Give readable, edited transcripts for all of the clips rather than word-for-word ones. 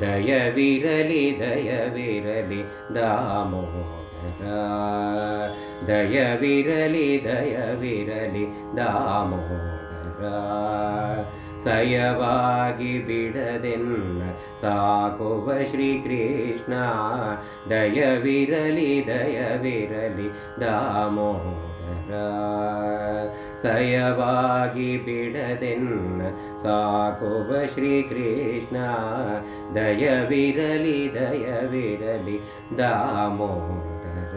ದಯವಿರಲಿ ದಯವಿರಲಿ ದಾಮೋದರ, ದಯವಿರಲಿ ದಯವಿರಲಿ ದಾಮೋದರ. ಸಯವಾಗಿ ಬಿಡದೆನ್ನ ಸಾಕುವ ಶ್ರೀಕೃಷ್ಣ, ದಯವಿರಲಿ ದಯವಿರಲಿ ದಾಮೋದರ. ಸಯವಾಗಿ ಬಿಡದೆನ್ನ ಸಾಕುವ ಶ್ರೀಕೃಷ್ಣ, ದಯವಿರಲಿ ದಯವಿರಲಿ ದಾಮೋದರ.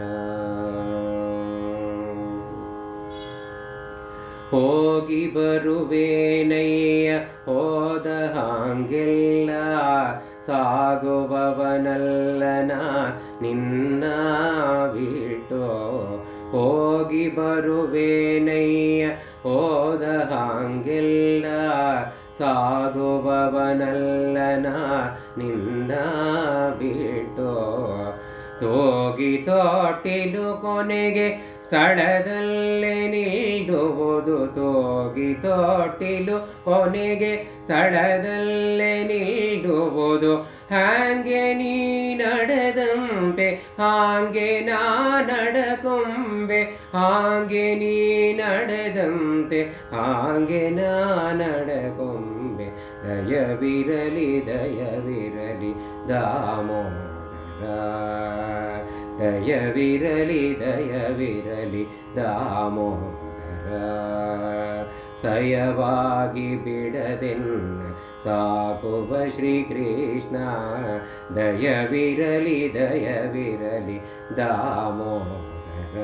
ಹೋಗಿ ಬರುವೇನಯ್ಯ ಹೋದ ಹಾಂಗೆಲ್ಲ, ಸಾಗುವವನಲ್ಲನ ನಿನ್ನ ಬಿಟ್ಟು. ಹೋಗಿ ಬರುವೇನಯ್ಯ ಹೋದ ಹಾಂಗೆಲ್ಲ, ಸಾಗುವವನಲ್ಲನ ನಿನ್ನ ಬಿಟ್ಟು. ತೋಗಿ ತೊಟ್ಟಿಲು ಕೊನೆಗೆ ಸ್ಥಳದಲ್ಲೇ ನಿಲ್ಲುವುದು, ತೋಗಿ ತೊಟ್ಟಿಲು ಕೊನೆಗೆ ಸ್ಥಳದಲ್ಲೇ ನಿಲ್ಲುವುದು. ಹಾಗೆ ನೀ ನಡೆದಂತೆ ಹಾಗೆ ನಾ ನಡಕೊಂಬೆ, ಹಾಗೆ ನೀ ನಡೆದಂತೆ ಹಾಗೆ ನಾ ನಡಕೊಂಬೆ. ದಯವಿರಲಿ ದಯವಿರಲಿ ದಾಮೋದರ, ದಯವಿರಲಿ ದಯವಿರಲಿ ದಾಮೋದರ. ಸಯವಾಗಿ ಬಿಡದೆನ್ನ ಸಾಕುವ ಶ್ರೀಕೃಷ್ಣ, ದಯವಿರಲಿ ದಯವಿರಲಿ ದಾಮೋದರ.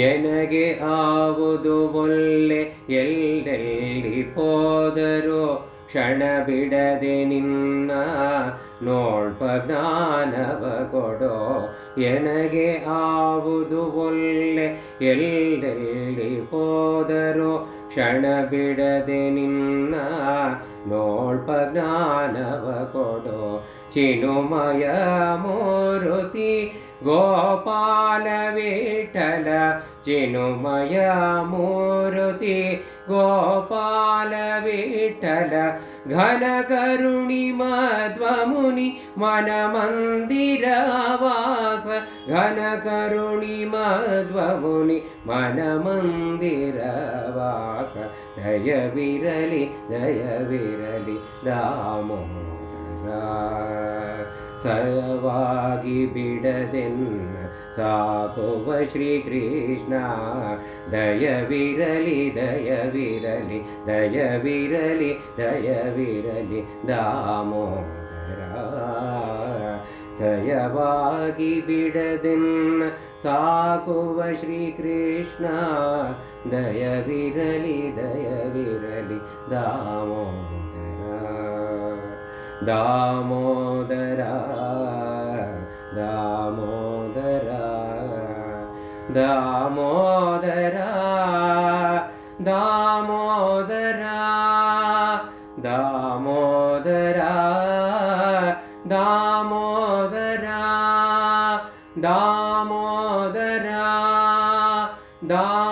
ಎನಗೆ ಆವುದು ಒಲ್ಲೆ ಎಲ್ಲೆಲ್ಲಿ ಹೋದರೂ, ಕ್ಷಣ ಬಿಡದೆ ನಿನ್ನ ನೋಡ್ಪ ಜ್ಞಾನವ ಕೊಡೋ. ಎನಗೆ ಆವುದು ಒಲ್ಲೆ ಎಲ್ಲೆಲ್ಲಿ ಹೋದರೂ, ಕ್ಷಣ ಬಿಡದೆ ನಿನ್ನ ನೋಡ್ಪ ಜ್ಞಾನವ ಕೊಡೋ. ಚಿನುಮಯ ಮೂರುತಿ ಗೋಪಾಲ ವಿಠಲ, ಚಿನುಮಯ ಮೂರುತಿ ಗೋಪಾಲ ವಿಠಲ. ಘನ ಕರುಣಿ ಮಧ್ವಮುನಿ ಮನ ಮಂದಿರ ವಾಸ, ಘನ ಕರುಣಿ ಮಧ್ವಮುನಿ ಮನ ಮಂದಿರ ವಾಸ. ದಯವಿರಲಿ ದಯವಿರಲಿ ದಾಮೋದರ. ಸಯವಾಗಿ ಬಿಡದೆನ್ನ ಸಾಕುವ ಶ್ರೀಕೃಷ್ಣ, ದಯವಿರಲಿ ದಯವಿರಲಿ ದಯವಿರಲಿ ದಯವಿರಲಿ ದಾಮೋದರ. ದಯವಾಗಿ ಬಿಡದೆನ್ನ ಸಾಕುವ ಶ್ರೀಕೃಷ್ಣ, ದಯವಿರಲಿ ದಯವಿರಲಿ ದಾಮೋದರ. ದಾಮೋದರ ದಾಮೋದರ ದಾಮೋದರ ದಾಮೋದರ ದಾಮೋದರ ದಾಮೋದರ ದಾಮೋದರ ದಾಮೋದರ.